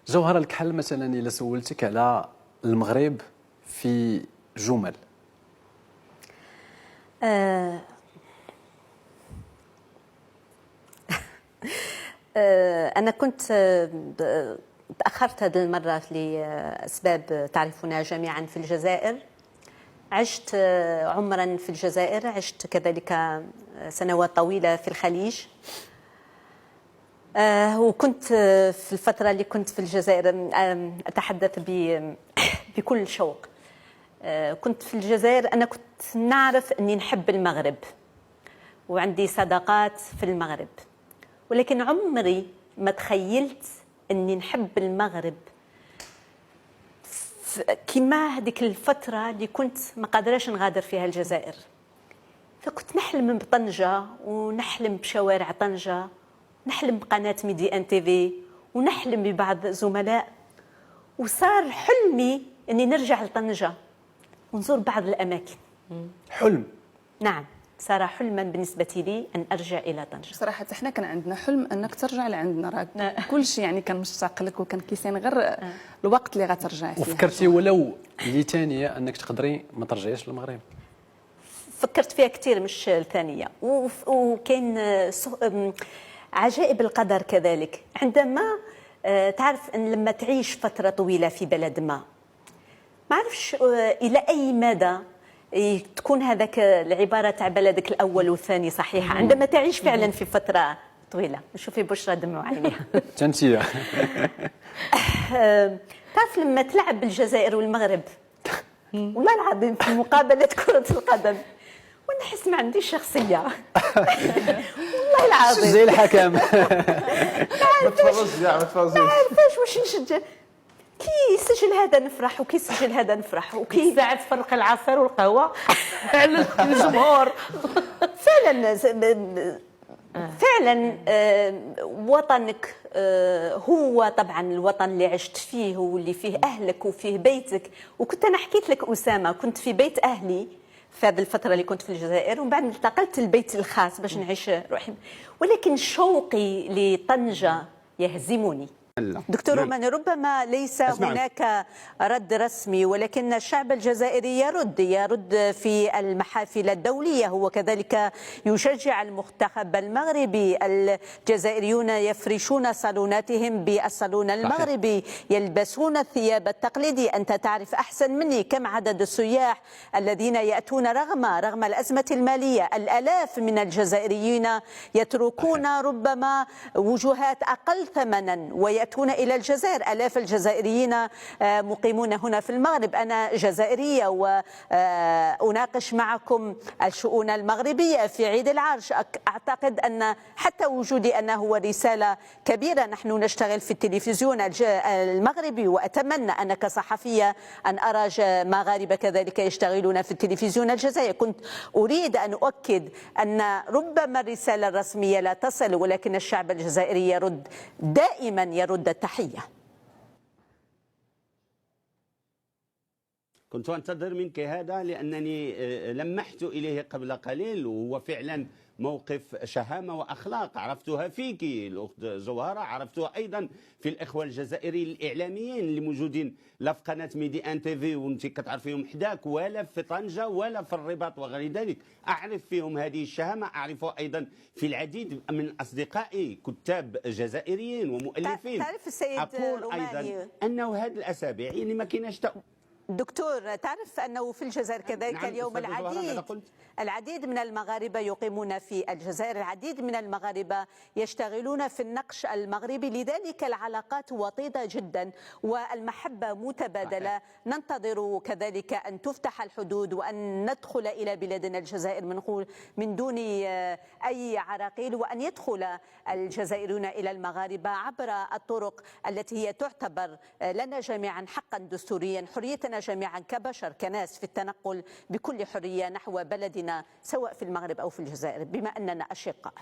جوهرة الكحل مثلا إلا سولتك على المغرب في جمل. أنا كنت تأخرت هذه المرة لأسباب تعرفونها جميعا في الجزائر. عشت عمرا في الجزائر، عشت كذلك سنوات طويلة في الخليج. وكنت في الفترة اللي كنت في الجزائر أتحدث بكل شوق. كنت في الجزائر، أنا كنت نعرف أني نحب المغرب وعندي صداقات في المغرب، ولكن عمري ما تخيلت أني نحب المغرب كما هذيك الفترة اللي كنت ما قادراش نغادر فيها الجزائر. فكنت نحلم بطنجة ونحلم بشوارع طنجة، نحلم بقناة ميدي ان تي في، ونحلم ببعض زملاء، وصار حلمي أني نرجع لطنجة ونزور بعض الأماكن. حلم؟ نعم، صار حلما بالنسبة لي أن أرجع إلى طنجة. صراحة احنا كان عندنا حلم أنك ترجع لعندنا، راك كل شيء يعني كان مشتاق لك وكان كيسان غير الوقت اللي غترجع فيه. وفكرتي ولو لثانية أنك تقدري ما ترجعيش للمغرب؟ فكرت فيها كثير مش الثانية، وكاين عجائب القدر كذلك. عندما تعرف أن لما تعيش فترة طويلة في بلد ما عرفش إلى أي مدى تكون هذاك العبارة تاع بلدك الأول والثاني صحيحة عندما تعيش فعلا في فترة طويلة. نشوفي بشرى دموع عينيها. تنسيه. تعرف لما تلعب بالجزائر والمغرب والله العظيم في مقابلة كرة القدم ونحس ما عنديش شخصية. والله العظيم زي الحكم. ما تفرجش ما تفرجش. ما عارفاش واش نشجع، كي يسجل هذا نفرح وكي يسجل هذا نفرح وكي ساعة تفرق العصير والقهوة على الجمهور. فعلا فعلا وطنك هو طبعا الوطن اللي عشت فيه واللي فيه أهلك وفيه بيتك. وكنت أنا حكيت لك أسامة، كنت في بيت أهلي في هذه الفترة اللي كنت في الجزائر، ومن بعد انتقلت للبيت الخاص باش نعيش روحي، ولكن شوقي لطنجة يهزمني. دكتور رومان، ربما ليس هناك رد رسمي، ولكن الشعب الجزائري يرد في المحافل الدولية، هو كذلك يشجع المنتخب المغربي. الجزائريون يفرشون صالوناتهم بالصالون المغربي، يلبسون الثياب التقليدي. أنت تعرف أحسن مني كم عدد السياح الذين يأتون رغم الأزمة المالية. الآلاف من الجزائريين يتركون ربما وجهات أقل ثمنا ويأتون إلى الجزائر. آلاف الجزائريين مقيمون هنا في المغرب. أنا جزائرية وأناقش معكم الشؤون المغربية في عيد العرش. أعتقد أن حتى وجودي أنا هو رسالة كبيرة. نحن نشتغل في التلفزيون المغربي، وأتمنى أنا كصحفية أن أرى مغاربة كذلك يشتغلون في التلفزيون الجزائري. كنت أريد أن أؤكد أن ربما الرسالة الرسمية لا تصل، ولكن الشعب الجزائري يرد دائما، يرد التحية. كنت أنتظر منك هذا لأنني لمحت إليه قبل قليل، وهو فعلا موقف شهامة وأخلاق عرفتها فيك الأخت جوهرة، عرفتها أيضا في الإخوة الجزائريين الإعلاميين اللي موجودين لا في قناة ميدي ان تي في وانت كتعرفيهم حداك، ولا في طنجة ولا في الرباط وغير ذلك. أعرف فيهم هذه الشهامة، أعرفها أيضا في العديد من أصدقائي كتاب جزائريين ومؤلفين. تعرف السيد أقول روماني أيضا أنه هذه الأسابيع يعني ما كايناش دكتور، تعرف أنه في الجزائر كذلك اليوم العديد من المغاربة يقيمون في الجزائر، العديد من المغاربة يشتغلون في النقش المغربي، لذلك العلاقات وطيدة جدا والمحبة متبادلة. ننتظر كذلك أن تفتح الحدود وأن ندخل إلى بلادنا الجزائر من دون أي عراقيل، وأن يدخل الجزائريون إلى المغاربة عبر الطرق التي هي تعتبر لنا جميعا حقا دستوريا، حريتنا جميعا كبشر كناس في التنقل بكل حرية نحو بلدنا سواء في المغرب أو في الجزائر بما أننا أشقاء.